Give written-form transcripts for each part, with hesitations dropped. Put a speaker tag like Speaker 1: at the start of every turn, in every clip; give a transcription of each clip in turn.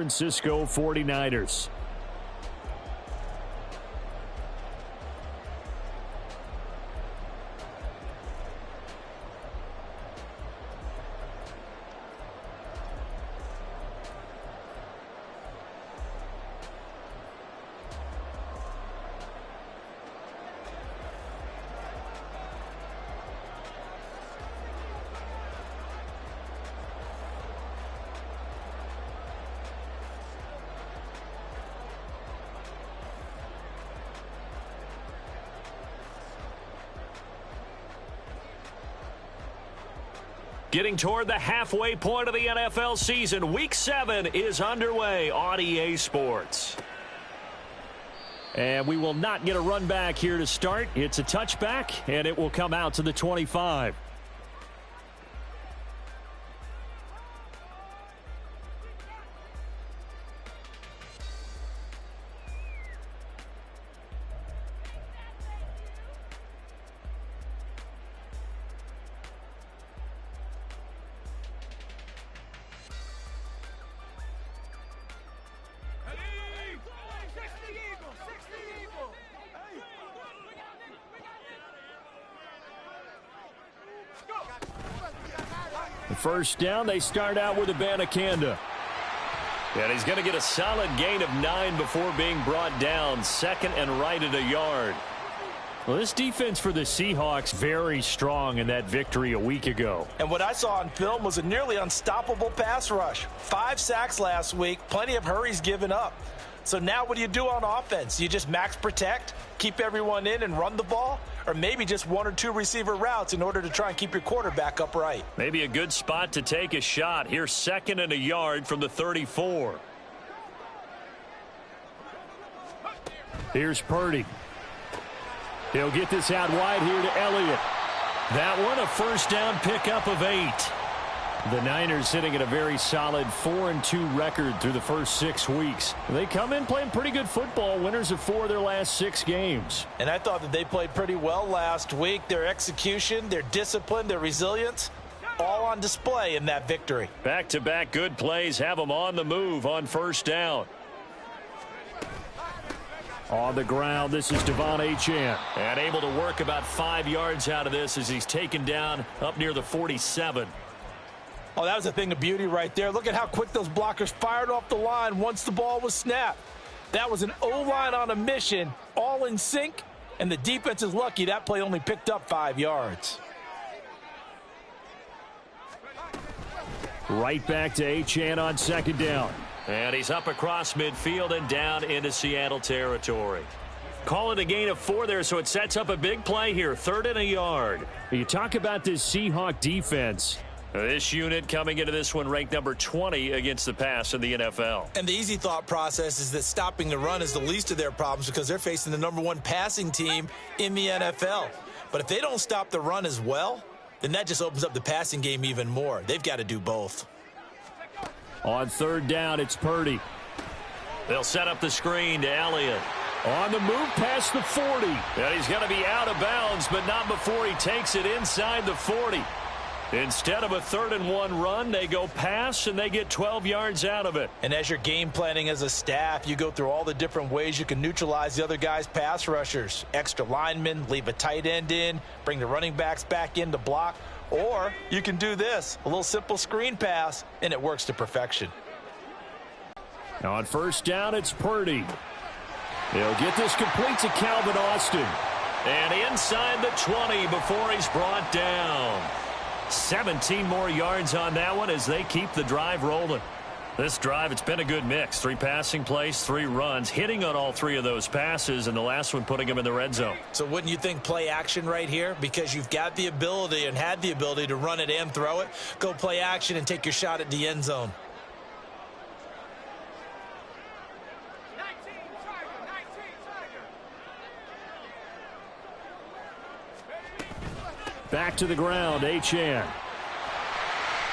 Speaker 1: Francisco 49ers. Getting toward the halfway point of the NFL season, Week 7 is underway on EA Sports. And we will not get a run back here to start. It's a touchback, and it will come out to the 25. First down, they start out with Abanikanda. And he's going to get a solid gain of 9 before being brought down. Second and right at a yard. Well, this defense for the Seahawks very strong in that victory a week ago.
Speaker 2: And what I saw on film was a nearly unstoppable pass rush. 5 sacks last week, plenty of hurries given up. So now what do you do on offense? You just max protect, keep everyone in and run the ball? Or maybe just 1 or 2 receiver routes in order to try and keep your quarterback upright?
Speaker 1: Maybe a good spot to take a shot. Here's second and a yard from the 34. Here's Purdy. He'll get this out wide here to Elliott. That one a first down pickup of 8. The Niners sitting at a very solid 4-2 record through the first 6 weeks. They come in playing pretty good football, winners of 4 of their last 6 games.
Speaker 2: And I thought that they played pretty well last week. Their execution, their discipline, their resilience, all on display in that victory.
Speaker 1: Back-to-back good plays have them on the move on first down. On the ground, this is Devon Achane. And able to work about 5 yards out of this as he's taken down up near the 47.
Speaker 2: Oh, that was a thing of beauty right there. Look at how quick those blockers fired off the line once the ball was snapped. That was an O-line on a mission, all in sync, and the defense is lucky that play only picked up 5 yards.
Speaker 1: Right back to Achane on second down. And he's up across midfield and down into Seattle territory. Call it a gain of 4 there, so it sets up a big play here, 3rd and a yard. You talk about this Seahawk defense. This unit coming into this one ranked number 20 against the pass in the NFL.
Speaker 2: And the easy thought process is that stopping the run is the least of their problems because they're facing the number 1 passing team in the NFL. But if they don't stop the run as well, then that just opens up the passing game even more. They've got to do both.
Speaker 1: On 3rd down, it's Purdy. They'll set up the screen to Elliott. On the move past the 40. And he's going to be out of bounds, but not before he takes it inside the 40. Instead of a 3rd and 1 run, they go pass, and they get 12 yards out of it.
Speaker 2: And as you're game planning as a staff, you go through all the different ways you can neutralize the other guy's pass rushers. Extra linemen, leave a tight end in, bring the running backs back in to block. Or you can do this, a little simple screen pass, and it works to perfection.
Speaker 1: Now on first down, it's Purdy. He'll get this complete to Calvin Austin. And inside the 20 before he's brought down. 17 more yards on that one as they keep the drive rolling. This drive, it's been a good mix. 3 passing plays, 3 runs, hitting on all 3 of those passes, and the last one putting him in the red zone.
Speaker 2: So wouldn't you think play action right here? Because you've got the ability and had the ability to run it and throw it. Go play action and take your shot at the end zone.
Speaker 1: Back to the ground, Achane.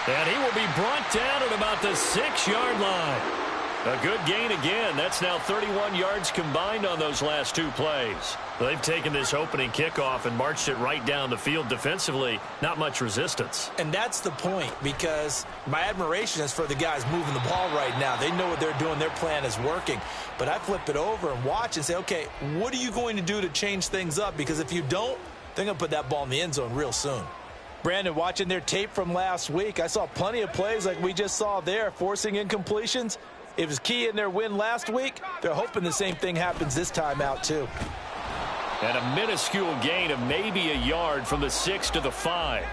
Speaker 1: And he will be brought down at about the 6-yard line. A good gain again. That's now 31 yards combined on those last two plays. They've taken this opening kickoff and marched it right down the field defensively. Not much resistance.
Speaker 2: And that's the point, because my admiration is for the guys moving the ball right now. They know what they're doing. Their plan is working. But I flip it over and watch and say, okay, what are you going to do to change things up? Because if you don't, they're going to put that ball in the end zone real soon. Brandon, watching their tape from last week, I saw plenty of plays like we just saw there, forcing incompletions. It was key in their win last week. They're hoping the same thing happens this time out, too.
Speaker 1: And a minuscule gain of maybe a yard from the 6 to the 5.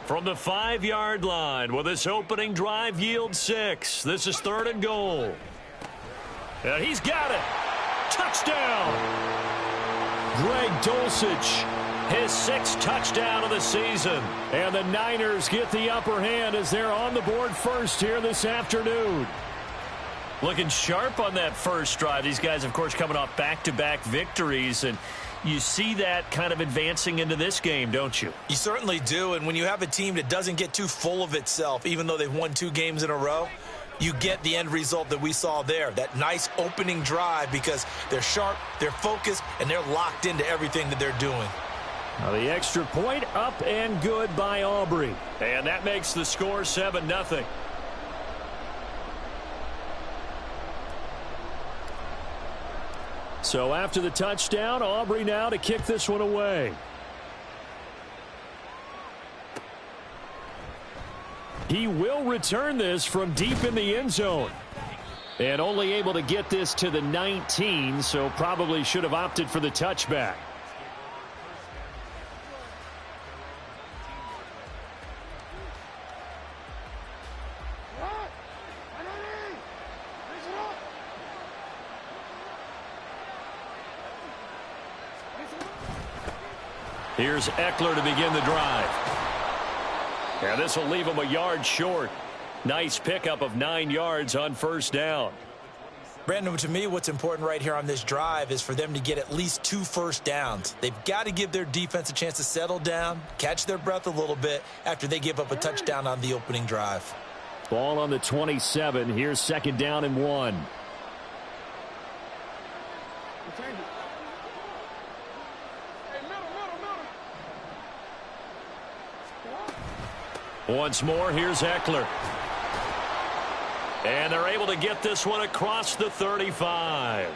Speaker 1: From the 5-yard line, will this opening drive yield 6? This is 3rd and goal. And he's got it. Touchdown. Greg Dulcich, his 6th touchdown of the season. And the Niners get the upper hand as they're on the board first here this afternoon. Looking sharp on that first drive. These guys, of course, coming off back-to-back victories, and you see that kind of advancing into this game, don't you?
Speaker 2: You certainly do, and when you have a team that doesn't get too full of itself, even though they've won 2 games in a row, you get the end result that we saw there, that nice opening drive, because they're sharp, they're focused, and they're locked into everything that they're doing.
Speaker 1: Now the extra point up and good by Aubrey. And that makes the score 7-0. So after the touchdown, Aubrey now to kick this one away. He will return this from deep in the end zone. And only able to get this to the 19, so probably should have opted for the touchback. Here's Eckler to begin the drive. And this will leave him a yard short. Nice pickup of 9 yards on first down.
Speaker 2: Brandon, to me, what's important right here on this drive is for them to get at least 2 first downs. They've got to give their defense a chance to settle down, catch their breath a little bit after they give up a touchdown on the opening drive.
Speaker 1: Ball on the 27. Here's 2nd down and 1. Once more, here's Eckler. And they're able to get this one across the 35.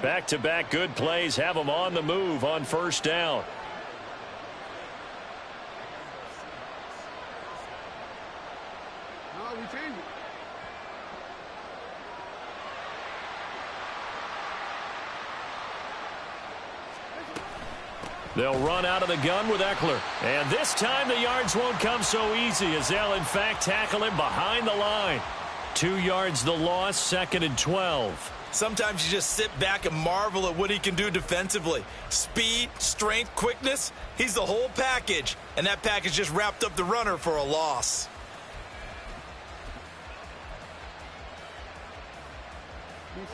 Speaker 1: Back-to-back good plays have them on the move on first down. They'll run out of the gun with Eckler. And this time the yards won't come so easy, as they'll in fact tackle him behind the line. 2 yards the loss, 2nd and 12.
Speaker 2: Sometimes you just sit back and marvel at what he can do defensively. Speed, strength, quickness, he's the whole package. And that package just wrapped up the runner for a loss.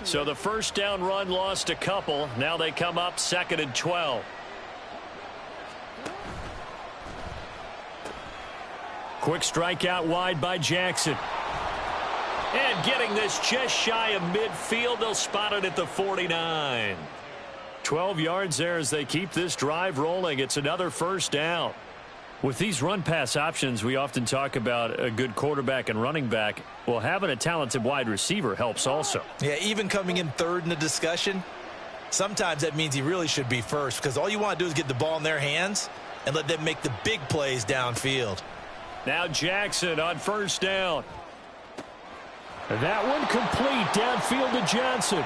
Speaker 1: So the first down run lost a couple. Now they come up 2nd and 12. Quick strike out wide by Jackson. And getting this just shy of midfield. They'll spot it at the 49. 12 yards there as they keep this drive rolling. It's another first down. With these run-pass options, we often talk about a good quarterback and running back. Well, having a talented wide receiver helps also.
Speaker 2: Yeah, even coming in third in the discussion, sometimes that means he really should be first, because all you want to do is get the ball in their hands and let them make the big plays downfield.
Speaker 1: Now Jackson on first down. That one complete downfield to Johnson.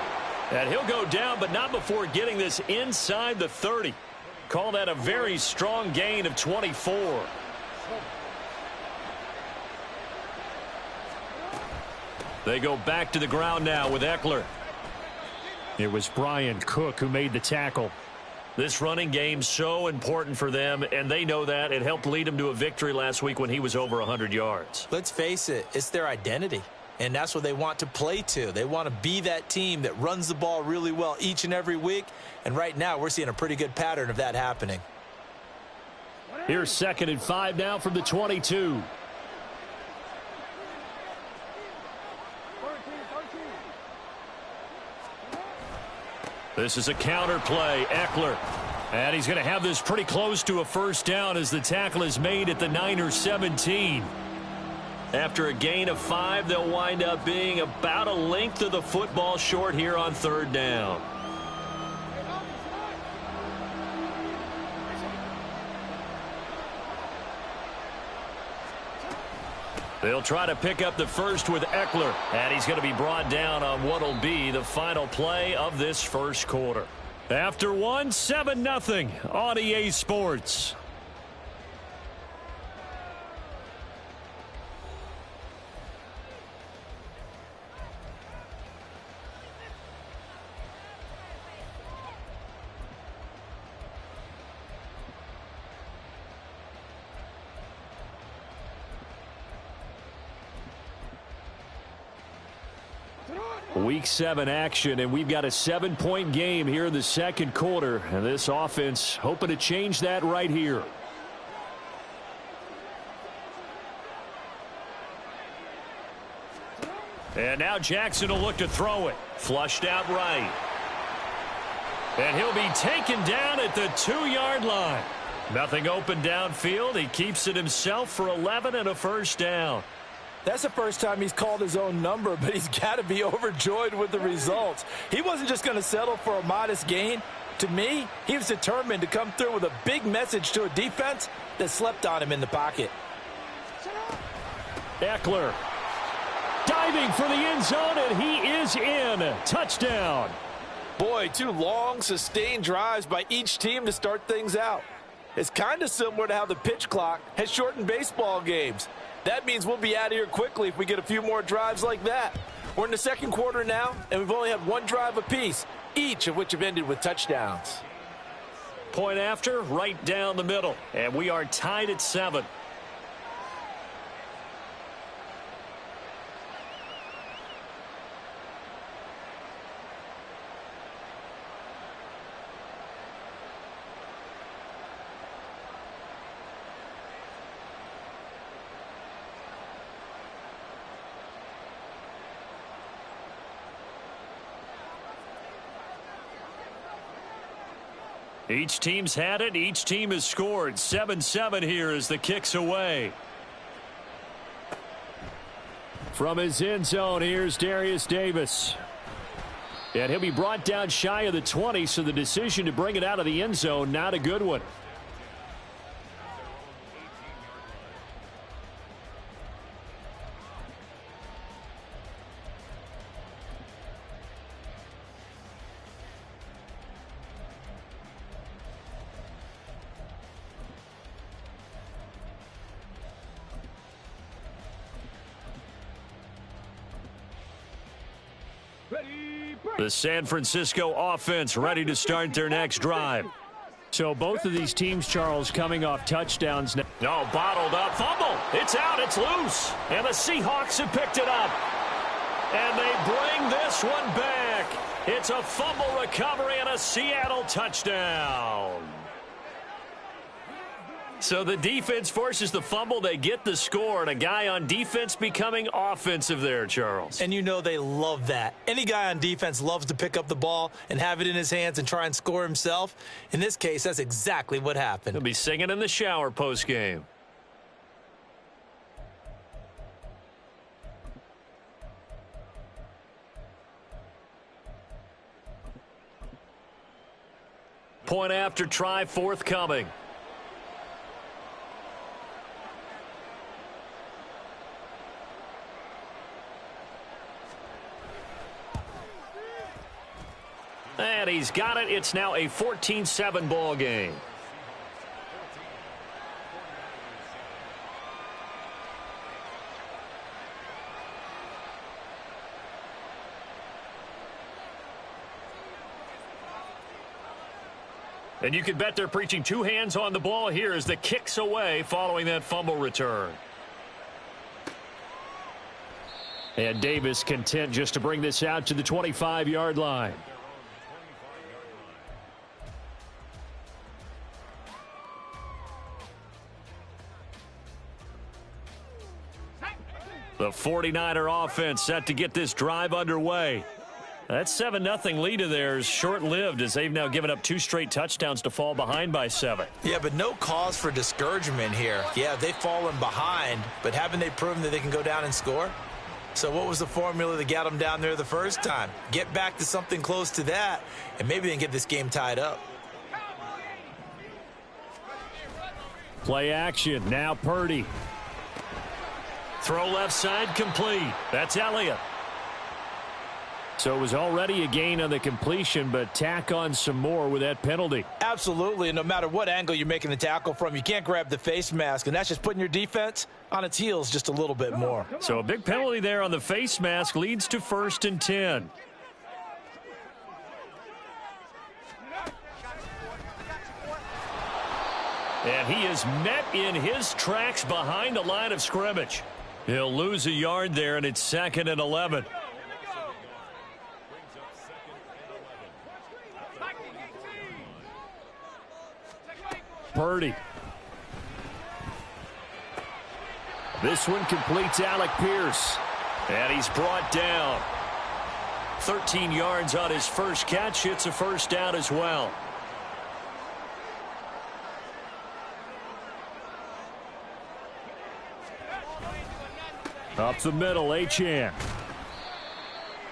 Speaker 1: And he'll go down, but not before getting this inside the 30. Call that a very strong gain of 24. They go back to the ground now with Eckler. It was Brian Cook who made the tackle. This running game so important for them, and they know that. It helped lead them to a victory last week when he was over 100 yards.
Speaker 2: Let's face it, it's their identity, and that's what they want to play to. They want to be that team that runs the ball really well each and every week, and right now we're seeing a pretty good pattern of that happening.
Speaker 1: Here's 2nd and 5 now from the 22. This is a counter play. Eckler. And he's going to have this pretty close to a first down as the tackle is made at the Niners 17. After a gain of 5, they'll wind up being about a length of the football short here on third down. They'll try to pick up the first with Eckler. And he's going to be brought down on what will be the final play of this first quarter. After one, 7-0 on EA Sports. Week 7 action, and we've got a 7-point game here in the second quarter. And this offense hoping to change that right here. And now Jackson will look to throw it. Flushed out right. And he'll be taken down at the 2-yard line. Nothing open downfield. He keeps it himself for 11 and a first down.
Speaker 2: That's the first time he's called his own number, but he's got to be overjoyed with the results. He wasn't just going to settle for a modest gain. To me, he was determined to come through with a big message to a defense that slept on him in the pocket.
Speaker 1: Eckler diving for the end zone, and he is in. Touchdown.
Speaker 2: Boy, 2 long, sustained drives by each team to start things out. It's kind of similar to how the pitch clock has shortened baseball games. That means we'll be out of here quickly if we get a few more drives like that. We're in the second quarter now, and we've only had 1 drive apiece, each of which have ended with touchdowns.
Speaker 1: Point after, right down the middle, and we are tied at 7. Each team's had it. Each team has scored. 7-7 here as the kick's away. From his end zone, here's Darius Davis. And he'll be brought down shy of the 20, so the decision to bring it out of the end zone, not a good one. The San Francisco offense ready to start their next drive. So both of these teams, Charles, coming off touchdowns. No, bottled up. Fumble. It's out. It's loose. And the Seahawks have picked it up. And they bring this one back. It's a fumble recovery and a Seattle touchdown. So the defense forces the fumble. They get the score, and a guy on defense becoming offensive there, Charles.
Speaker 2: And you know they love that. Any guy on defense loves to pick up the ball and have it in his hands and try and score himself. In this case, that's exactly what happened.
Speaker 1: He'll be singing in the shower post-game. Point after try forthcoming. And he's got it. It's now a 14-7 ball game. And you can bet they're preaching 2 hands on the ball here as the kick's away following that fumble return. And Davis content just to bring this out to the 25-yard line. The 49er offense set to get this drive underway. That 7-0 lead of theirs short-lived as they've now given up 2 straight touchdowns to fall behind by 7.
Speaker 2: Yeah, but no cause for discouragement here. Yeah, they've fallen behind, but haven't they proven that they can go down and score? So what was the formula that got them down there the first time? Get back to something close to that, and maybe they can get this game tied up.
Speaker 1: Play action. Now Purdy. Throw left side complete. That's Elliott. So it was already a gain on the completion, but tack on some more with that penalty.
Speaker 2: Absolutely, and no matter what angle you're making the tackle from, you can't grab the face mask, and that's just putting your defense on its heels just a little bit more.
Speaker 1: So a big penalty there on the face mask leads to 1st and 10. And he is met in his tracks behind the line of scrimmage. He'll lose a yard there, and it's 2nd and 11. Purdy. This one completes Alec Pierce. And he's brought down. 13 yards on his first catch. It's a first down as well. Up the middle, Achane.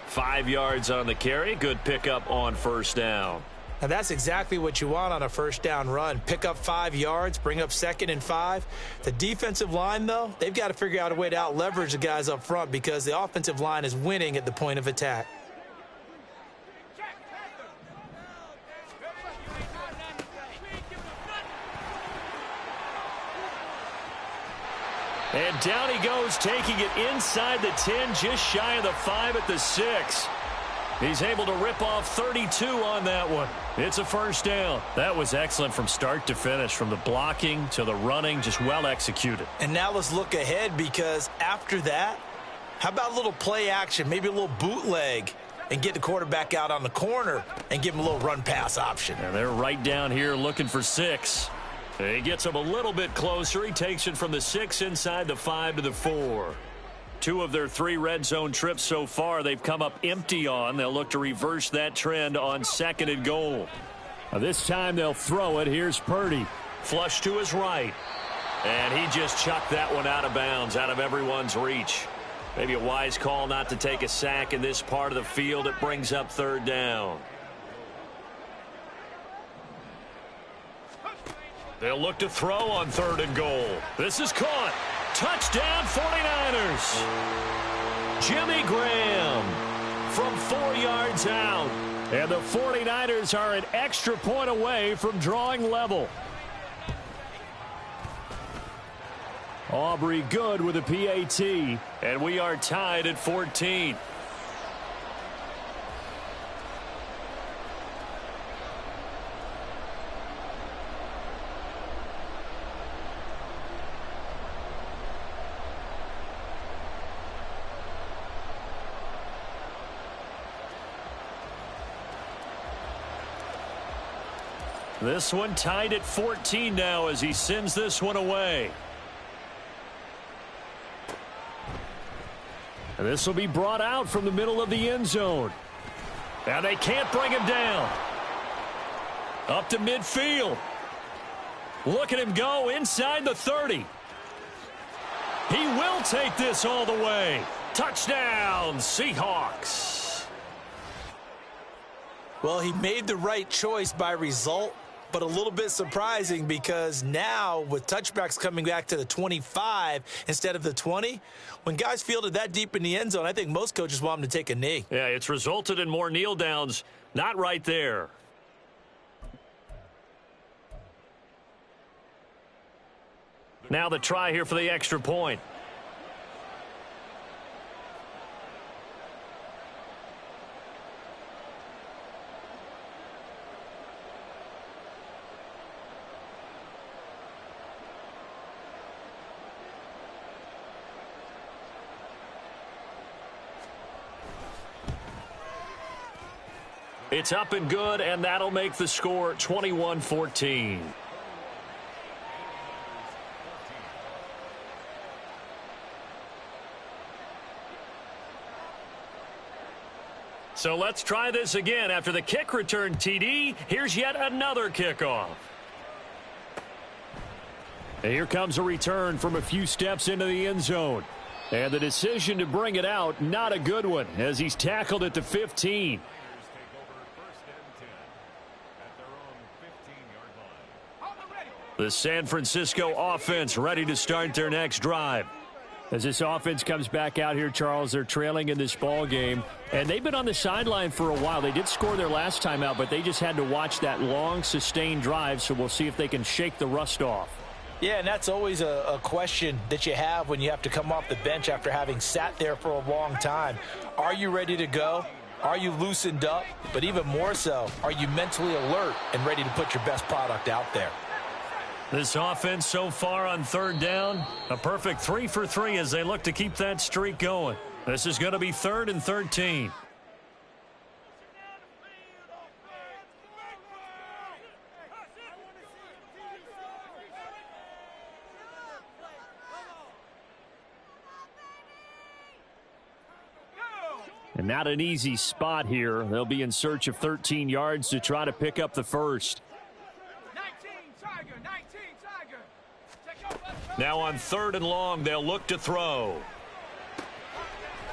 Speaker 1: 5 yards on the carry. Good pickup on first down.
Speaker 2: Now that's exactly what you want on a first down run. Pick up 5 yards, bring up 2nd and 5. The defensive line, though, they've got to figure out a way to out-leverage the guys up front because the offensive line is winning at the point of attack.
Speaker 1: And down he goes, taking it inside the 10, just shy of the 5 at the 6. He's able to rip off 32 on that one. It's a first down. That was excellent from start to finish, from the blocking to the running, just well executed.
Speaker 2: And now let's look ahead because after that, how about a little play action, maybe a little bootleg, and get the quarterback out on the corner and give him a little run-pass option.
Speaker 1: And they're right down here looking for 6. He gets him a little bit closer. He takes it from the 6 inside the 5 to the 4. 2 of their 3 red zone trips so far they've come up empty on. They'll look to reverse that trend on 2nd and goal. This time they'll throw it. Here's Purdy. Flush to his right. And he just chucked that one out of bounds, out of everyone's reach. Maybe a wise call not to take a sack in this part of the field. It brings up 3rd down. They'll look to throw on 3rd and goal. This is caught. Touchdown 49ers. Jimmy Graham from 4 yards out. And the 49ers are an extra point away from drawing level. Aubrey good with a PAT. And we are tied at 14. This one tied at 14 now as he sends this one away. And this will be brought out from the middle of the end zone. And they can't bring him down. Up to midfield. Look at him go inside the 30. He will take this all the way. Touchdown, Seahawks.
Speaker 2: Well, he made the right choice by result, but a little bit surprising because now with touchbacks coming back to the 25 instead of the 20, when guys fielded that deep in the end zone, I think most coaches want them to take a knee.
Speaker 1: Yeah, it's resulted in more kneel downs. Not right there. Now the try here for the extra point. It's up and good, and that'll make the score 21-14. So let's try this again. After the kick return TD, here's yet another kickoff. And here comes a return from a few steps into the end zone. And the decision to bring it out, not a good one, as he's tackled at the 15. The San Francisco offense ready to start their next drive. As this offense comes back out here, Charles, they're trailing in this ball game, and they've been on the sideline for a while. They did score their last time out, but they just had to watch that long, sustained drive, so we'll see if they can shake the rust off.
Speaker 2: Yeah, and that's always a question that you have when you have to come off the bench after having sat there for a long time. Are you ready to go? Are you loosened up? But even more so, are you mentally alert and ready to put your best product out there?
Speaker 1: This offense so far on third down, a perfect 3 for 3 as they look to keep that streak going. This is going to be 3rd and 13. And not an easy spot here. They'll be in search of 13 yards to try to pick up the first. Now on 3rd and long, they'll look to throw.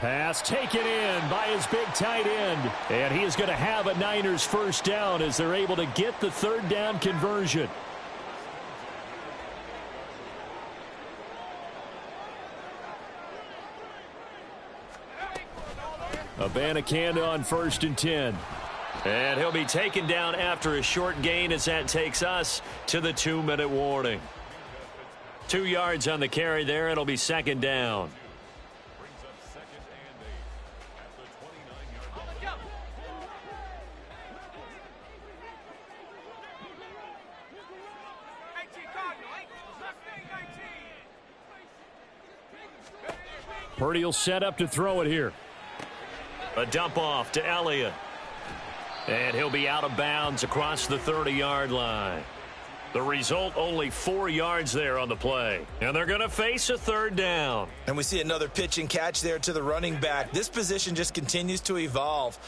Speaker 1: Pass taken in by his big tight end. And he is going to have a Niners first down as they're able to get the 3rd down conversion. Abanikanda on 1st and 10. And he'll be taken down after a short gain as that takes us to the 2-minute warning. 2 yards on the carry there. It'll be 2nd down. Purdy will set up to throw it here. A dump off to Elliott. And he'll be out of bounds across the 30-yard line. The result, only 4 yards there on the play. And they're going to face a 3rd down.
Speaker 2: And we see another pitch and catch there to the running back. This position just continues to evolve.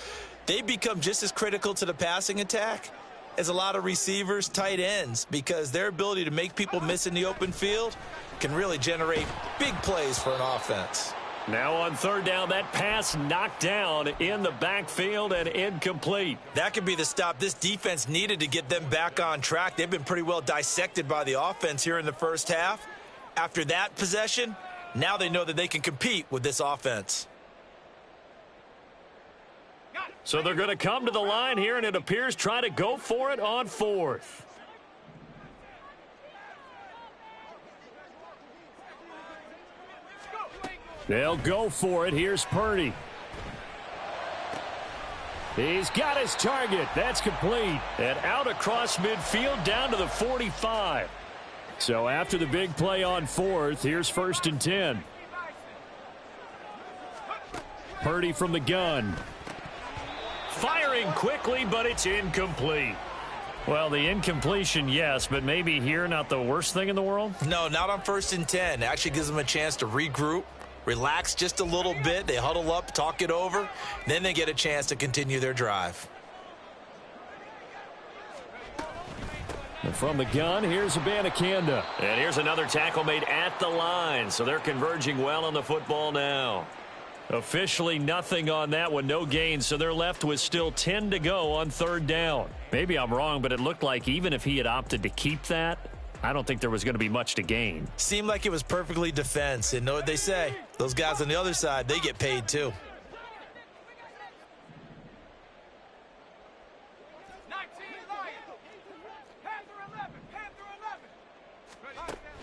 Speaker 2: They become just as critical to the passing attack as a lot of receivers, tight ends, because their ability to make people miss in the open field can really generate big plays for an offense.
Speaker 1: Now on 3rd down, that pass knocked down in the backfield and incomplete.
Speaker 2: That could be the stop this defense needed to get them back on track. They've been pretty well dissected by the offense here in the first half. After that possession, now they know that they can compete with this offense.
Speaker 1: So they're going to come to the line here, and it appears try to go for it on 4th. They'll go for it. Here's Purdy. He's got his target. That's complete. And out across midfield down to the 45. So after the big play on 4th, here's 1st and 10. Purdy from the gun. Firing quickly, but it's incomplete. Well, the incompletion, yes, but maybe here not the worst thing in the world?
Speaker 2: No, not on 1st and 10. It actually gives them a chance to regroup, relax just a little bit. They huddle up, talk it over. Then they get a chance to continue their drive.
Speaker 1: And from the gun, here's Abanikanda. And here's another tackle made at the line. So they're converging well on the football now. Officially nothing on that one, no gain. So they're left with still 10 to go on 3rd down. Maybe I'm wrong, but it looked like even if he had opted to keep that, I don't think there was going to be much to gain.
Speaker 2: Seemed like it was perfectly defense. And know what they say? Those guys on the other side, they get paid too.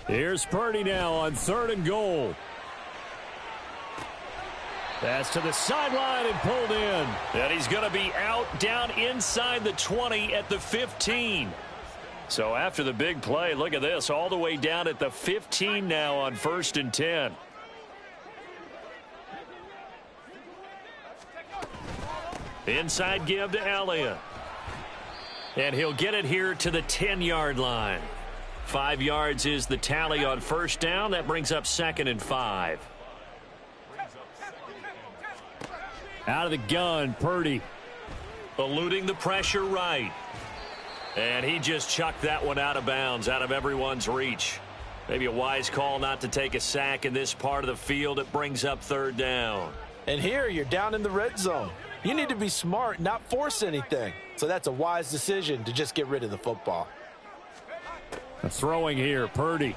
Speaker 1: Here's Purdy now on 3rd and goal. That's to the sideline and pulled in. And he's going to be out down inside the 20 at the 15. So after the big play, look at this, all the way down at the 15 now on 1st and 10. Inside give to Elliott. And he'll get it here to the 10-yard line. 5 yards is the tally on 1st down. That brings up 2nd and 5. Out of the gun, Purdy. Eluding the pressure right. And he just chucked that one out of bounds, out of everyone's reach. Maybe a wise call not to take a sack in this part of the field. It brings up third down.
Speaker 2: And here you're down in the red zone. You need to be smart, not force anything. So that's a wise decision to just get rid of the football.
Speaker 1: Throwing here, Purdy.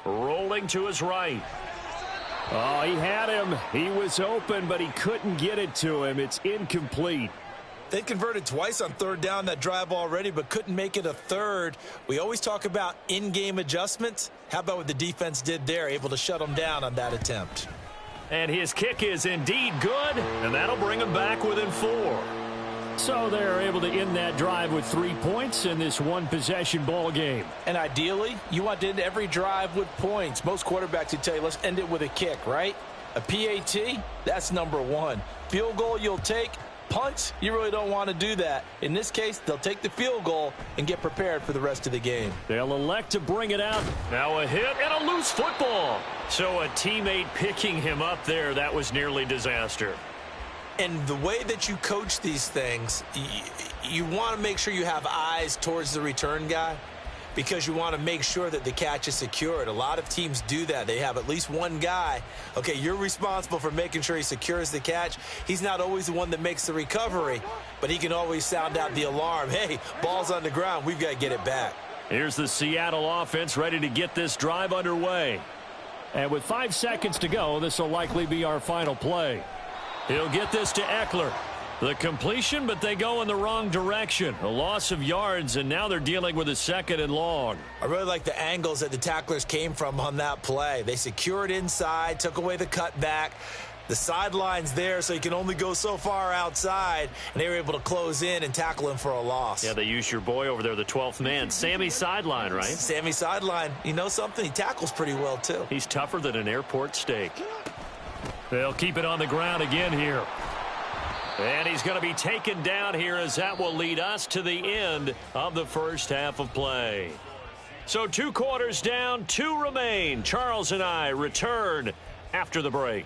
Speaker 1: Rolling to his right. Oh, he had him. He was open, but he couldn't get it to him. It's incomplete.
Speaker 2: They converted twice on third down that drive already, but couldn't make it a third. We always talk about in-game adjustments. How about what the defense did there, able to shut them down on that attempt?
Speaker 1: And his kick is indeed good, and that'll bring him back within 4. So they're able to end that drive with 3 points in this one-possession ball game.
Speaker 2: And ideally, you want to end every drive with points. Most quarterbacks would tell you, let's end it with a kick, right? A PAT, that's number 1. Field goal you'll take. Punts, you really don't want to do that. In this case, they'll take the field goal and get prepared for the rest of the game.
Speaker 1: They'll elect to bring it out. Now a hit and a loose football. So a teammate picking him up there, that was nearly disaster.
Speaker 2: And the way that you coach these things, you want to make sure you have eyes towards the return guy because you want to make sure that the catch is secured. A lot of teams do that. They have at least one guy. Okay, you're responsible for making sure he secures the catch. He's not always the one that makes the recovery, but he can always sound out the alarm. Hey, ball's on the ground. We've got to get it back.
Speaker 1: Here's the Seattle offense ready to get this drive underway. And with 5 seconds to go, this will likely be our final play. He'll get this to Eckler. The completion, but they go in the wrong direction. A loss of yards, and now they're dealing with a 2nd and long.
Speaker 2: I really like the angles that the tacklers came from on that play. They secured inside, took away the cutback. The sideline's there, so you can only go so far outside, and they were able to close in and tackle him for a loss.
Speaker 1: Yeah, they used your boy over there, the 12th man, Sammy Sideline, right?
Speaker 2: Sammy Sideline. You know something? He tackles pretty well, too.
Speaker 1: He's tougher than an airport steak. They'll keep it on the ground again here. And he's going to be taken down here as that will lead us to the end of the first half of play. So 2 quarters down, 2 remain. Charles and I return after the break.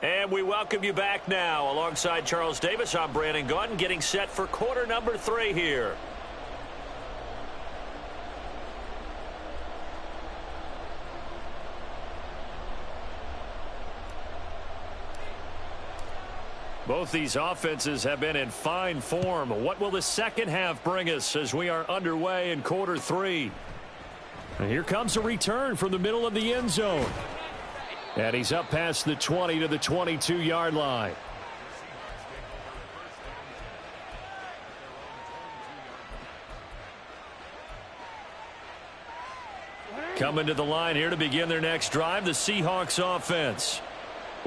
Speaker 1: And we welcome you back now. Alongside Charles Davis, I'm Brandon Gaudin, getting set for quarter number 3 here. Both these offenses have been in fine form. What will the second half bring us as we are underway in quarter 3? And here comes a return from the middle of the end zone. And he's up past the 20 to the 22-yard line. Coming to the line here to begin their next drive, the Seahawks offense.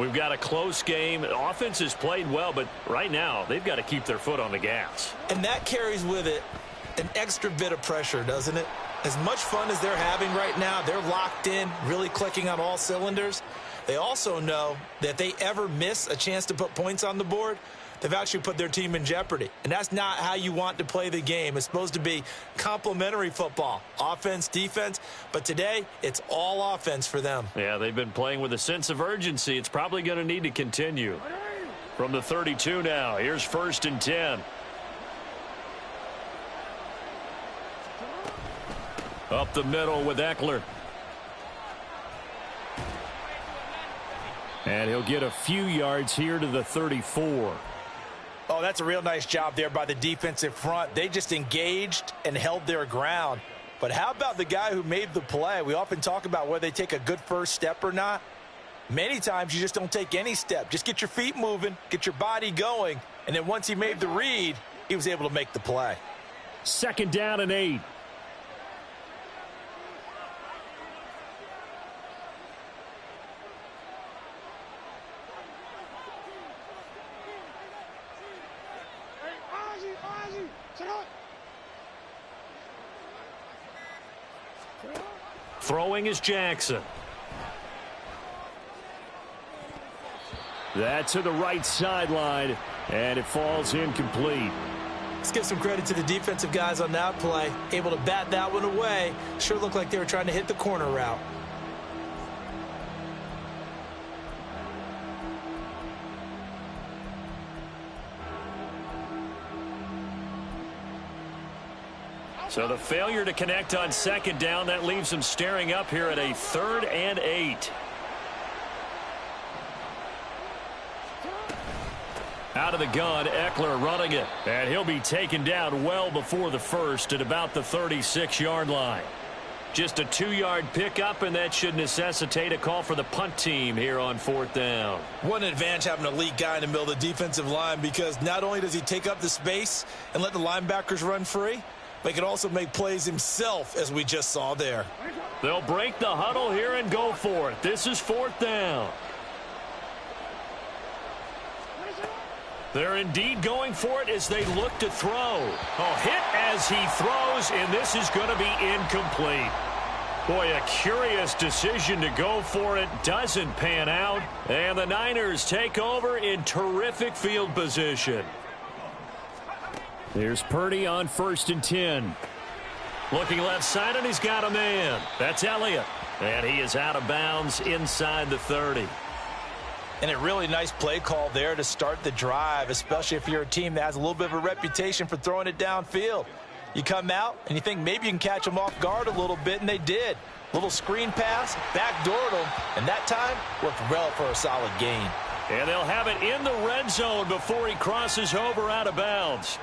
Speaker 1: We've got a close game. The offense has played well, but right now they've got to keep their foot on the gas.
Speaker 2: And that carries with it an extra bit of pressure, doesn't it? As much fun as they're having right now, they're locked in, really clicking on all cylinders. They also know that if they ever miss a chance to put points on the board, they've actually put their team in jeopardy. And that's not how you want to play the game. It's supposed to be complementary football, offense, defense. But today, it's all offense for them.
Speaker 1: Yeah, they've been playing with a sense of urgency. It's probably going to need to continue. From the 32 now, here's 1st and 10. Up the middle with Eckler. And he'll get a few yards here to the 34.
Speaker 2: Oh, that's a real nice job there by the defensive front. They just engaged and held their ground. But how about the guy who made the play? We often talk about whether they take a good first step or not. Many times you just don't take any step. Just get your feet moving, get your body going, and then once he made the read, he was able to make the play.
Speaker 1: 2nd down and 8. Throwing is Jackson. That's to the right sideline, and it falls incomplete.
Speaker 2: Let's give some credit to the defensive guys on that play. Able to bat that one away. Sure looked like they were trying to hit the corner route.
Speaker 1: So the failure to connect on second down, that leaves them staring up here at a 3rd and 8. Out of the gun, Eckler running it. And he'll be taken down well before the first at about the 36-yard line. Just a 2-yard pickup, and that should necessitate a call for the punt team here on 4th down.
Speaker 2: What an advantage having an elite guy in the middle of the defensive line, because not only does he take up the space and let the linebackers run free, but he can also make plays himself, as we just saw there.
Speaker 1: They'll break the huddle here and go for it. This is 4th down. They're indeed going for it as they look to throw. Oh, hit as he throws, and this is going to be incomplete. Boy, a curious decision to go for it. Doesn't pan out, and the Niners take over in terrific field position. Here's Purdy on 1st and 10. Looking left side, and he's got a man. That's Elliott, and he is out of bounds inside the 30.
Speaker 2: And a really nice play call there to start the drive, especially if you're a team that has a little bit of a reputation for throwing it downfield. You come out and you think maybe you can catch them off guard a little bit, and they did. Little screen pass, backdoored them, and that time worked well for a solid gain.
Speaker 1: And they'll have it in the red zone before he crosses over out of bounds.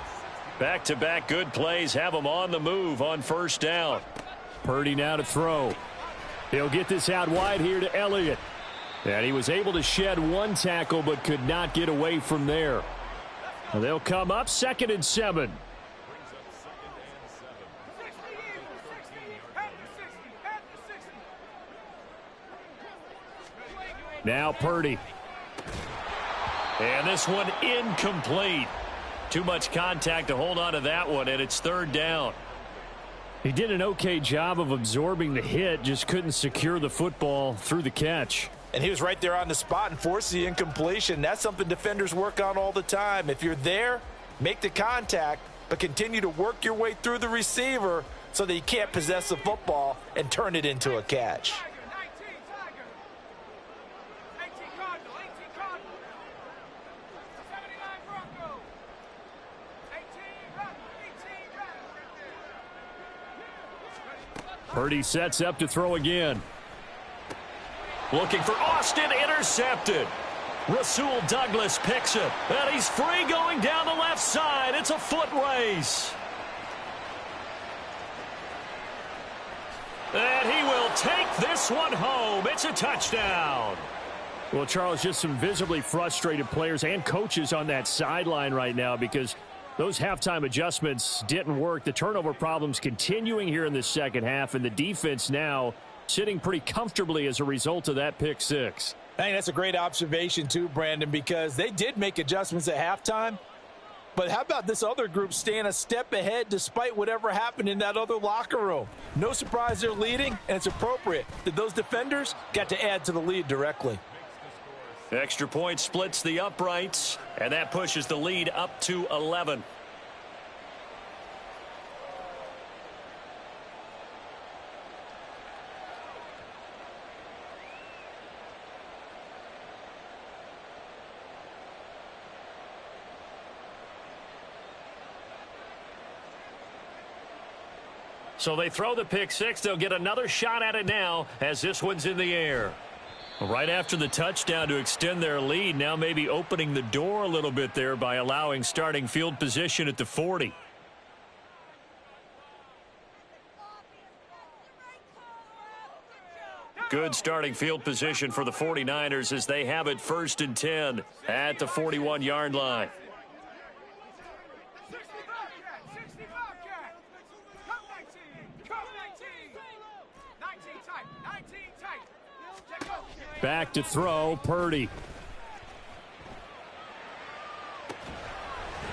Speaker 1: Back-to-back good plays have him on the move on 1st down. Purdy now to throw. He'll get this out wide here to Elliott. And he was able to shed one tackle but could not get away from there. They'll come up 2nd and 7. Now Purdy. And this one incomplete. Too much contact to hold on to that one, and it's 3rd down. He did an okay job of absorbing the hit, just couldn't secure the football through the catch.
Speaker 2: And he was right there on the spot and forced the incompletion. That's something defenders work on all the time. If you're there, make the contact, but continue to work your way through the receiver so that you can't possess the football and turn it into a catch.
Speaker 1: Purdy sets up to throw again. Looking for Austin, intercepted. Rasul Douglas picks it, and he's free going down the left side. It's a foot race. And he will take this one home. It's a touchdown. Well, Charles, just some visibly frustrated players and coaches on that sideline right now because those halftime adjustments didn't work. The turnover problems continuing here in the second half, and the defense now sitting pretty comfortably as a result of that pick six.
Speaker 2: I think that's a great observation too, Brandon, because they did make adjustments at halftime. But how about this other group staying a step ahead despite whatever happened in that other locker room? No surprise they're leading, and it's appropriate that those defenders got to add to the lead directly.
Speaker 1: Extra point splits the uprights, and that pushes the lead up to 11. So they throw the pick six. They'll get another shot at it now as this one's in the air. Right after the touchdown to extend their lead, now maybe opening the door a little bit there by allowing starting field position at the 40. Good starting field position for the 49ers as they have it 1st and 10 at the 41-yard line. Back to throw, Purdy.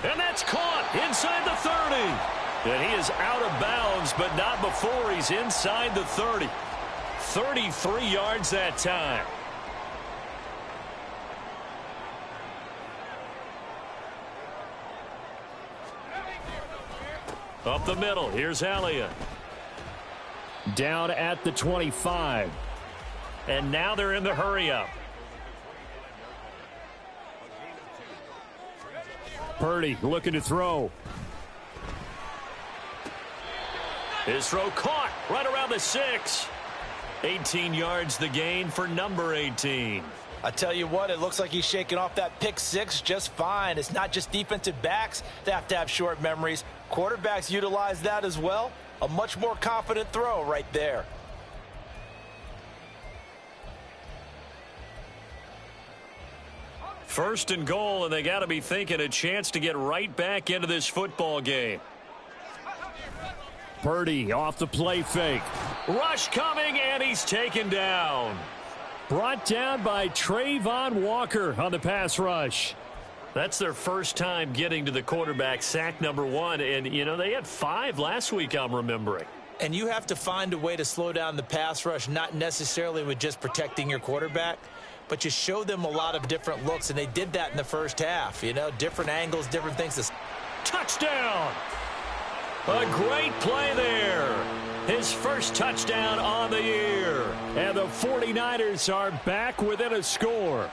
Speaker 1: And that's caught inside the 30. And he is out of bounds, but not before he's inside the 30. 33 yards that time. Up the middle, here's Elliott. Down at the 25. And now they're in the hurry-up. Purdy looking to throw. His throw caught right around the 6. 18 yards the gain for number 18.
Speaker 2: I tell you what, it looks like he's shaking off that pick 6 just fine. It's not just defensive backs that have to have short memories. Quarterbacks utilize that as well. A much more confident throw right there.
Speaker 1: First and goal, and they got to be thinking a chance to get right back into this football game. Purdy off the play fake. Rush coming, and he's taken down. Brought down by Trayvon Walker on the pass rush. That's their first time getting to the quarterback, sack number 1. And, you know, they had 5 last week, I'm remembering.
Speaker 2: And you have to find a way to slow down the pass rush, not necessarily with just protecting your quarterback, but you show them a lot of different looks, and they did that in the first half. You know, different angles, different things.
Speaker 1: Touchdown! A great play there. His first touchdown on the year. And the 49ers are back within a score.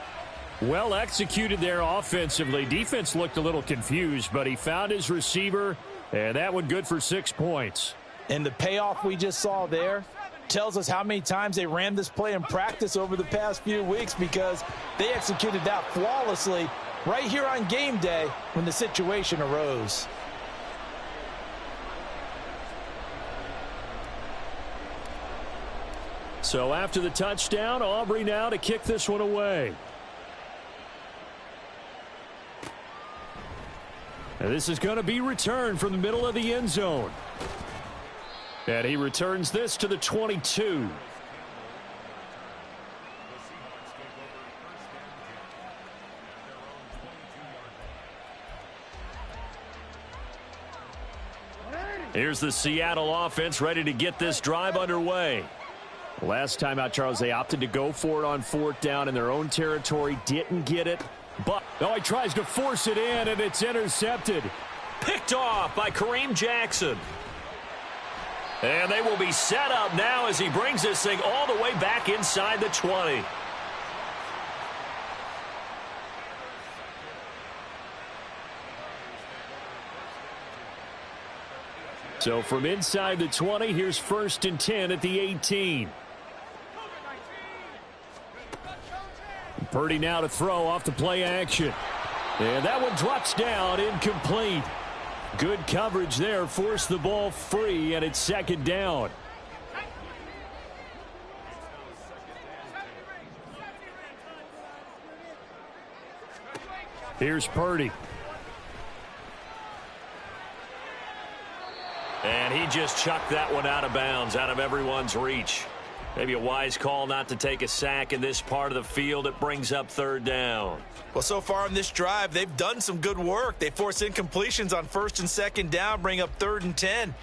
Speaker 1: Well executed there offensively. Defense looked a little confused, but he found his receiver, and that one good for 6 points.
Speaker 2: And the payoff we just saw there tells us how many times they ran this play in practice over the past few weeks, because they executed that flawlessly right here on game day when the situation arose.
Speaker 1: So after the touchdown, Aubrey now to kick this one away. And this is going to be returned from the middle of the end zone. And he returns this to the 22. Here's the Seattle offense ready to get this drive underway. Last time out, Charles, they opted to go for it on 4th down in their own territory. Didn't get it. But, he tries to force it in, and it's intercepted. Picked off by Kareem Jackson. And they will be set up now as he brings this thing all the way back inside the 20. So from inside the 20, here's 1st and 10 at the 18. Purdy now to throw off the play action. And that one drops down, incomplete. Good coverage there, forced the ball free, and it's 2nd down. Here's Purdy. And he just chucked that one out of bounds, out of everyone's reach. Maybe a wise call not to take a sack in this part of the field. It brings up 3rd down.
Speaker 2: Well, so far in this drive, they've done some good work. They force incompletions on 1st and 2nd down, bring up 3rd and 10.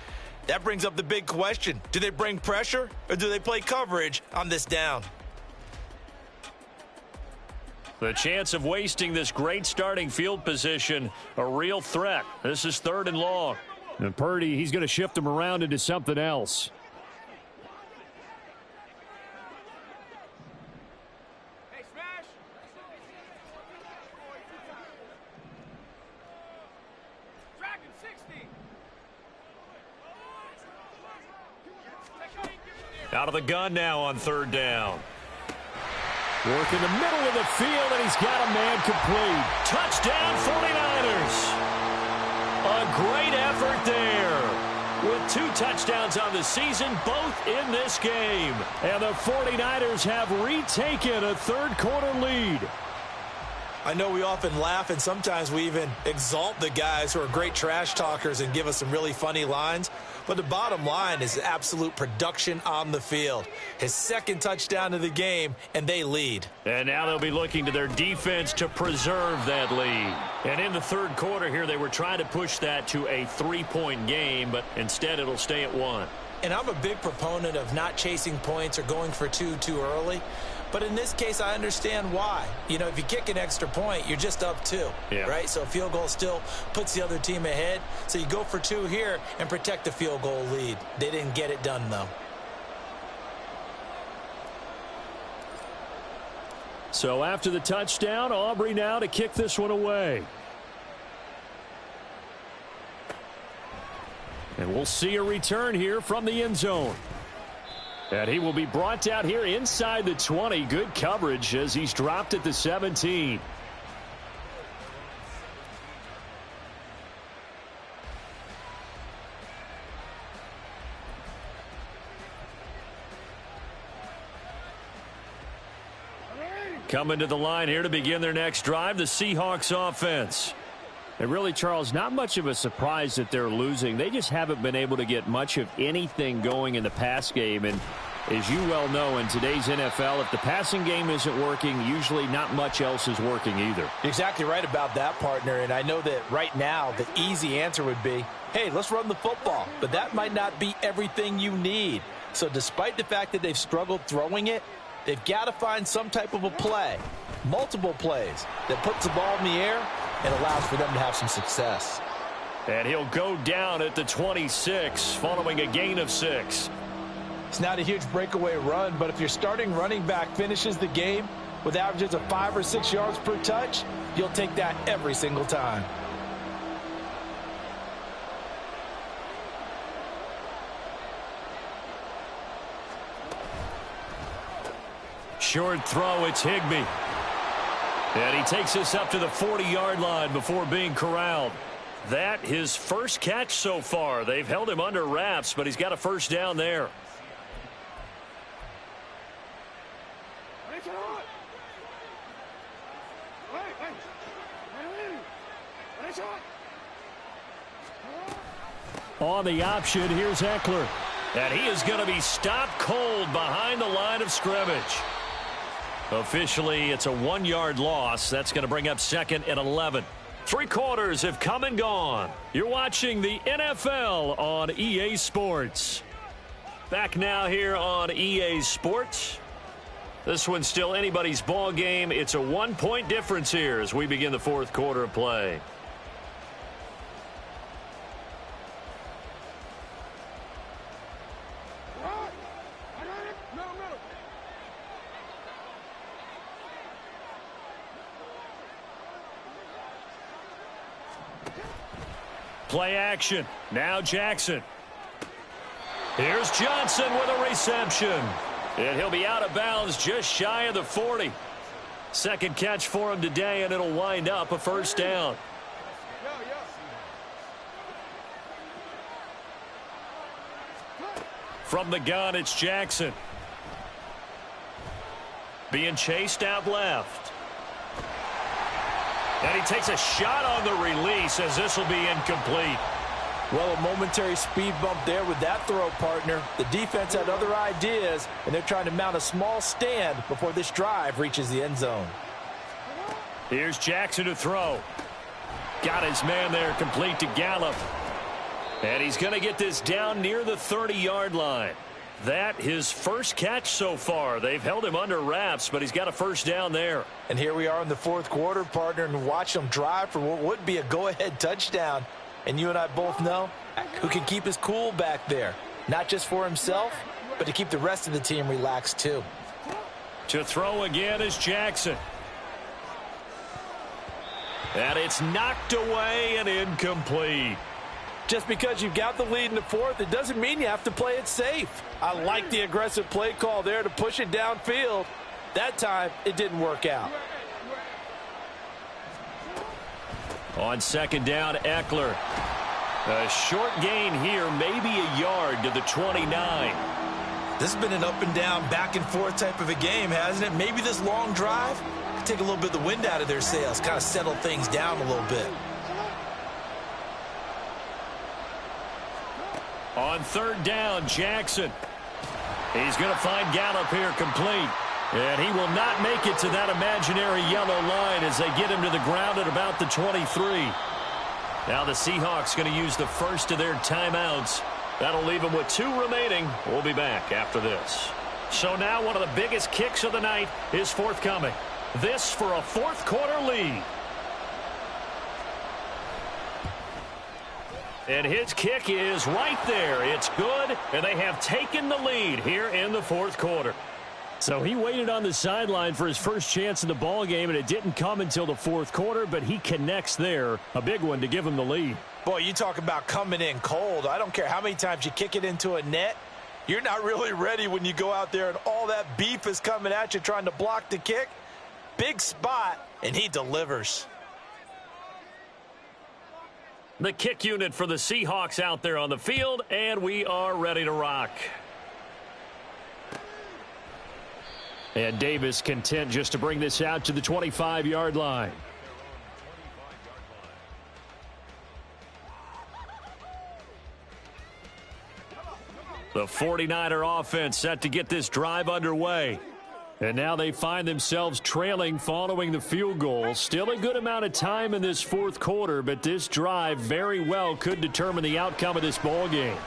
Speaker 2: That brings up the big question. Do they bring pressure, or do they play coverage on this down?
Speaker 1: The chance of wasting this great starting field position, a real threat. This is 3rd and long. And Purdy, he's going to shift them around into something else. Out of the gun now on 3rd down. Work in the middle of the field, and he's got a man complete. Touchdown, 49ers. A great effort there. With 2 touchdowns on the season, both in this game. And the 49ers have retaken a 3rd quarter lead.
Speaker 2: I know we often laugh, and sometimes we even exalt the guys who are great trash talkers and give us some really funny lines. But the bottom line is absolute production on the field. His second touchdown of the game, and they lead.
Speaker 1: And now they'll be looking to their defense to preserve that lead. And in the third quarter here, they were trying to push that to a 3-point game, but instead it'll stay at 1.
Speaker 2: And I'm a big proponent of not chasing points or going for two too early. But in this case, I understand why. You know, if you kick an extra point, you're just up 2, right? So a field goal still puts the other team ahead. So you go for 2 here and protect the field goal lead. They didn't get it done, though.
Speaker 1: So after the touchdown, Aubrey now to kick this one away. And we'll see a return here from the end zone. And he will be brought down here inside the 20. Good coverage as he's dropped at the 17. Coming to the line here to begin their next drive, the Seahawks offense. And really, Charles, not much of a surprise that they're losing. They just haven't been able to get much of anything going in the pass game. And as you well know, in today's NFL, if the passing game isn't working, usually not much else is working either.
Speaker 2: You're exactly right about that, partner. And I know that right now the easy answer would be, hey, let's run the football. But that might not be everything you need. So despite the fact that they've struggled throwing it, they've got to find some type of a play, multiple plays, that puts the ball in the air and allows for them to have some success.
Speaker 1: And he'll go down at the 26 following a gain of 6.
Speaker 2: It's not a huge breakaway run, but if your starting running back finishes the game with averages of 5 or 6 yards per touch, you'll take that every single time.
Speaker 1: Short throw, it's Higbee. And he takes us up to the 40-yard line before being corralled. That his first catch so far. They've held him under wraps, but he's got a first down there. On the option, here's Eckler. And he is going to be stopped cold behind the line of scrimmage. Officially, it's a 1-yard loss. That's going to bring up 2nd and 11. 3 quarters have come and gone. You're watching the NFL on EA Sports. Back now here on EA Sports. This one's still anybody's ball game. It's a 1-point difference here as we begin the 4th quarter of play. Play action. Now Jackson. Here's Johnson with a reception. And he'll be out of bounds just shy of the 40. Second catch for him today, and it'll wind up a first down. From the gun, it's Jackson. Being chased out left. And he takes a shot on the release as this will be incomplete.
Speaker 2: Well, a momentary speed bump there with that throw, partner. The defense had other ideas, and they're trying to mount a small stand before this drive reaches the end zone.
Speaker 1: Here's Jackson to throw. Got his man there, complete to Gallup. And he's going to get this down near the 30-yard line. That his first catch so far. They've held him under wraps, but he's got a first down there.
Speaker 2: And here we are in the 4th quarter, partner, and watch him drive for what would be a go-ahead touchdown. And you and I both know who can keep his cool back there. Not just for himself, but to keep the rest of the team relaxed too.
Speaker 1: To throw again is Jackson. And it's knocked away and incomplete.
Speaker 2: Just because you've got the lead in the 4th, it doesn't mean you have to play it safe. I like the aggressive play call there to push it downfield. That time, it didn't work out.
Speaker 1: On 2nd down, Eckler. A short gain here, maybe a yard to the 29.
Speaker 2: This has been an up and down, back and forth type of a game, hasn't it? Maybe this long drive take a little bit of the wind out of their sails, kind of settle things down a little bit.
Speaker 1: On third down, Jackson. He's going to find Gallup here complete. And he will not make it to that imaginary yellow line as they get him to the ground at about the 23. Now the Seahawks going to use the first of their timeouts. That'll leave them with 2 remaining. We'll be back after this. So now one of the biggest kicks of the night is forthcoming. This for a fourth quarter lead. And his kick is right there. It's good, and they have taken the lead here in the fourth quarter. So he waited on the sideline for his first chance in the ball game, and it didn't come until the fourth quarter, but he connects there. A big one to give him the lead.
Speaker 2: Boy, you talk about coming in cold. I don't care how many times you kick it into a net. You're not really ready when you go out there and all that beef is coming at you trying to block the kick. Big spot, and he delivers.
Speaker 1: The kick unit for the Seahawks out there on the field, and we are ready to rock. And Davis content just to bring this out to the 25-yard line. The 49er offense set to get this drive underway. And now they find themselves trailing following the field goal. Still a good amount of time in this fourth quarter, but this drive very well could determine the outcome of this ball game.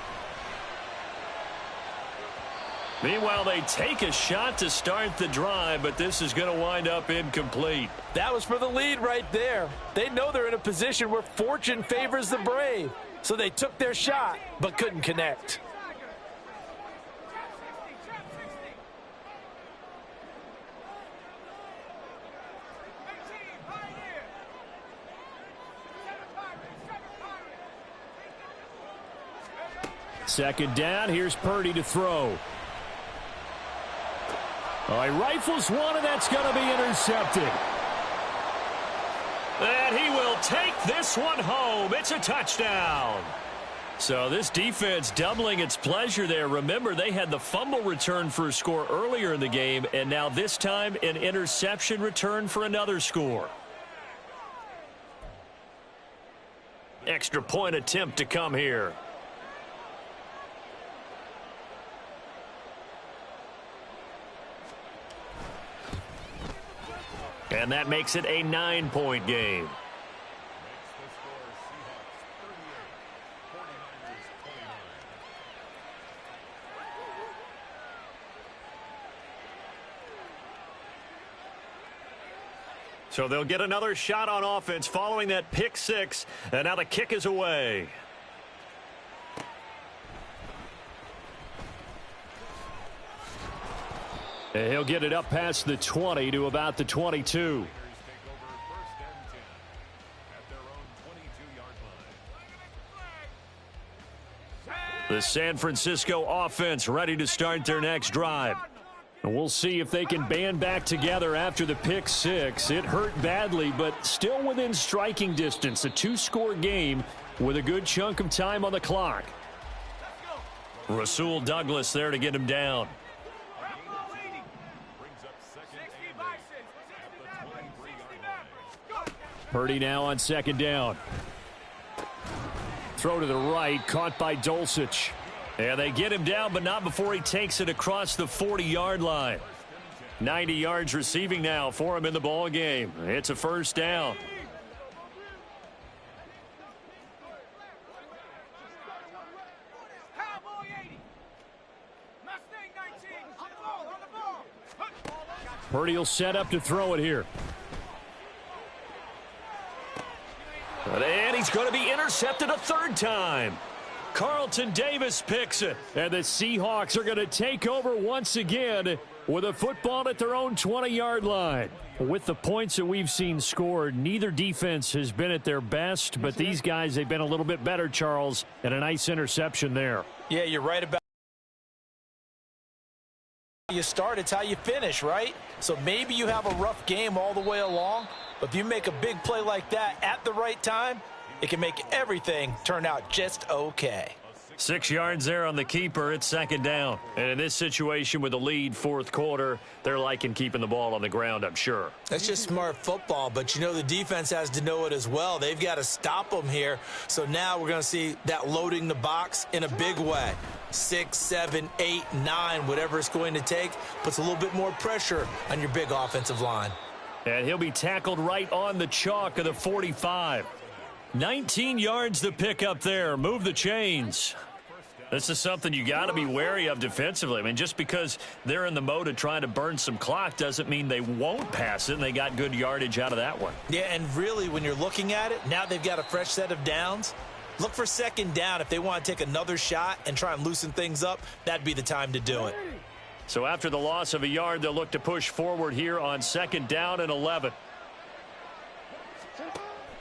Speaker 1: Meanwhile, they take a shot to start the drive, but this is going to wind up incomplete.
Speaker 2: That was for the lead right there. They know they're in a position where fortune favors the brave. So they took their shot, but couldn't connect.
Speaker 1: Second down, here's Purdy to throw. He rifles one, and that's going to be intercepted. And he will take this one home. It's a touchdown. So this defense doubling its pleasure there. Remember, they had the fumble return for a score earlier in the game, and now this time an interception return for another score. Extra point attempt to come here. And that makes it a 9-point game. So they'll get another shot on offense following that pick six. And now the kick is away. And he'll get it up past the 20 to about the 22. The San Francisco offense ready to start their next drive. And we'll see if they can band back together after the pick six. It hurt badly, but still within striking distance. A 2-score game with a good chunk of time on the clock. Rasul Douglas there to get him down. Purdy now on second down. Throw to the right, caught by Dulcich. And they get him down, but not before he takes it across the 40-yard line. 90 yards receiving now for him in the ball game. It's a first down. Purdy will set up to throw it here. And he's going to be intercepted a third time. Carlton Davis picks it. And the Seahawks are going to take over once again with a football at their own 20-yard line. With the points that we've seen scored, neither defense has been at their best, but these guys, they've been a little bit better, Charles, and a nice interception there.
Speaker 2: Yeah, you're right about you start, it's how you finish, right? So maybe you have a rough game all the way along, but if you make a big play like that at the right time, it can make everything turn out just okay.
Speaker 1: 6 yards there on the keeper. It's second down. And in this situation with the lead fourth quarter, they're liking keeping the ball on the ground, I'm sure.
Speaker 2: That's just smart football, but you know the defense has to know it as well. They've got to stop them here. So now we're going to see that loading the box in a big way. 6, 7, 8, 9, whatever it's going to take, puts a little bit more pressure on your big offensive line.
Speaker 1: And he'll be tackled right on the chalk of the 45. 19 yards to pick up there. Move the chains. This is something you got to be wary of defensively. I mean, just because they're in the mode of trying to burn some clock doesn't mean they won't pass it, and they got good yardage out of that one.
Speaker 2: Yeah, and really, when you're looking at it, now they've got a fresh set of downs. Look for second down. If they want to take another shot and try and loosen things up, that'd be the time to do it.
Speaker 1: So after the loss of a yard, they'll look to push forward here on second down and 11.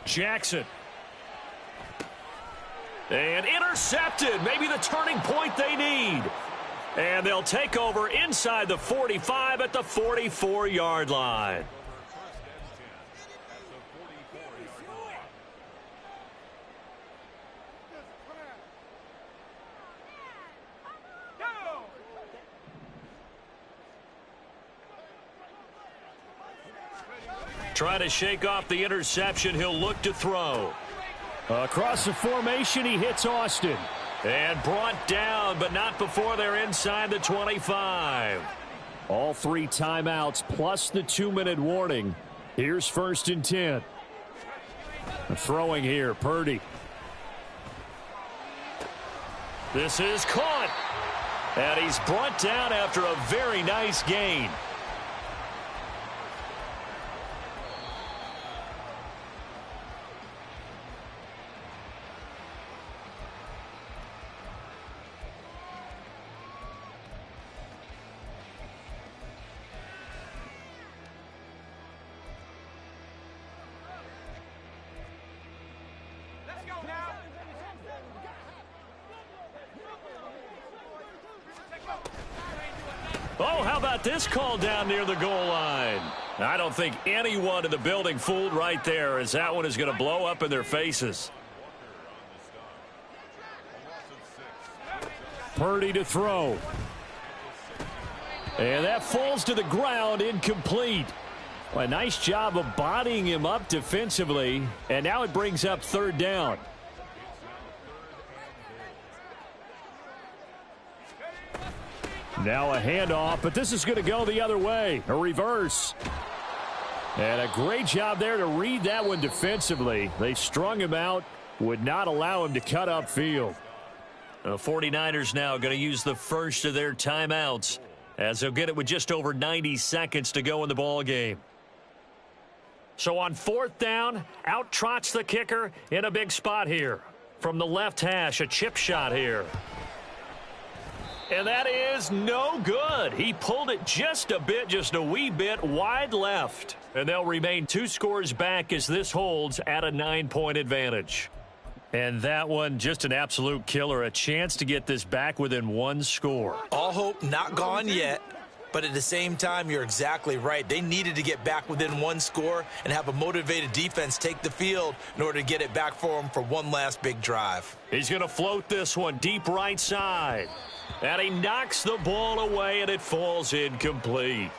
Speaker 1: Jackson. And intercepted. Maybe the turning point they need. And they'll take over inside the 45 at the 44-yard line. Trying to shake off the interception. He'll look to throw. Across the formation, he hits Austin. And brought down, but not before they're inside the 25. All 3 timeouts plus the 2-minute warning. Here's 1st and 10. Throwing here, Purdy. This is caught. And he's brought down after a very nice gain. Oh, how about this call down near the goal line? I don't think anyone in the building fooled right there, as that one is going to blow up in their faces. Purdy to throw. And that falls to the ground, incomplete. Well, a nice job of bodying him up defensively, and now it brings up 3rd down. Now a handoff, but this is going to go the other way. A reverse. And a great job there to read that one defensively. They strung him out, would not allow him to cut upfield. The 49ers now going to use the first of their timeouts, as they'll get it with just over 90 seconds to go in the ball game. So on 4th down, out trots the kicker in a big spot here. From the left hash, a chip shot here. And that is no good. He pulled it just a wee bit wide left. And they'll remain 2 scores back as this holds at a 9-point advantage. And that one, just an absolute killer. A chance to get this back within 1 score.
Speaker 2: All hope not gone yet. But at the same time, you're exactly right. They needed to get back within 1 score and have a motivated defense take the field in order to get it back for them for one last big drive.
Speaker 1: He's going to float this one deep right side. And he knocks the ball away, and it falls incomplete.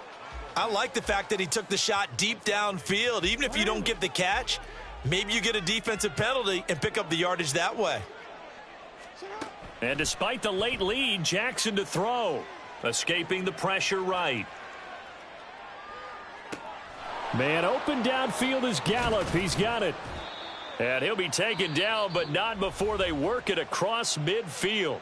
Speaker 2: I like the fact that he took the shot deep downfield. Even if you don't get the catch, maybe you get a defensive penalty and pick up the yardage that way.
Speaker 1: And despite the late lead, Jackson to throw. Escaping the pressure right. Man open downfield is Gallup. He's got it. And he'll be taken down, but not before they work it across midfield.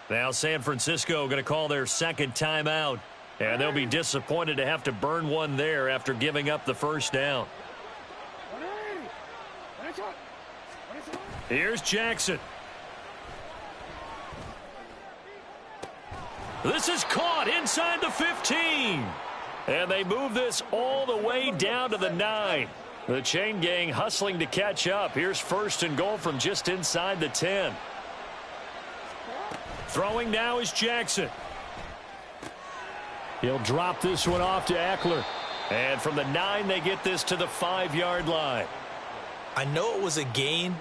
Speaker 1: Now San Francisco going to call their 2nd timeout. And they'll be disappointed to have to burn one there after giving up the 1st down. Here's Jackson. This is caught inside the 15. And they move this all the way down to the 9. The chain gang hustling to catch up. Here's 1st and goal from just inside the 10. Throwing now is Jackson. He'll drop this one off to Eckler. And from the 9, they get this to the 5-yard line.
Speaker 2: I know it was a gain,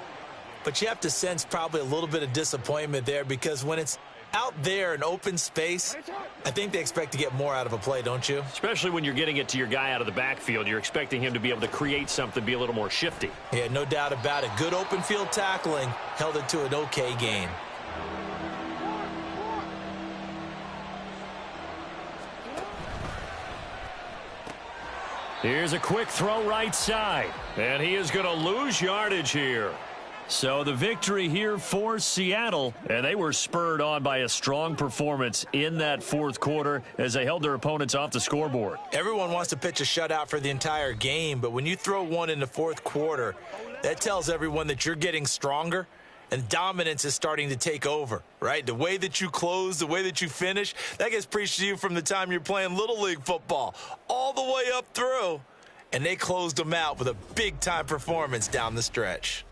Speaker 2: but you have to sense probably a little bit of disappointment there because when it's out there in open space, I think they expect to get more out of a play, don't you?
Speaker 1: Especially when you're getting it to your guy out of the backfield. You're expecting him to be able to create something, be a little more shifty.
Speaker 2: Yeah, no doubt about it. Good open field tackling held it to an okay gain.
Speaker 1: Here's a quick throw right side, and he is going to lose yardage here. So the victory here for Seattle, and they were spurred on by a strong performance in that fourth quarter as they held their opponents off the scoreboard.
Speaker 2: Everyone wants to pitch a shutout for the entire game, but when you throw one in the fourth quarter, that tells everyone that you're getting stronger and dominance is starting to take over, right? The way that you close, the way that you finish, that gets preached to you from the time you're playing Little League football all the way up through, and they closed them out with a big-time performance down the stretch.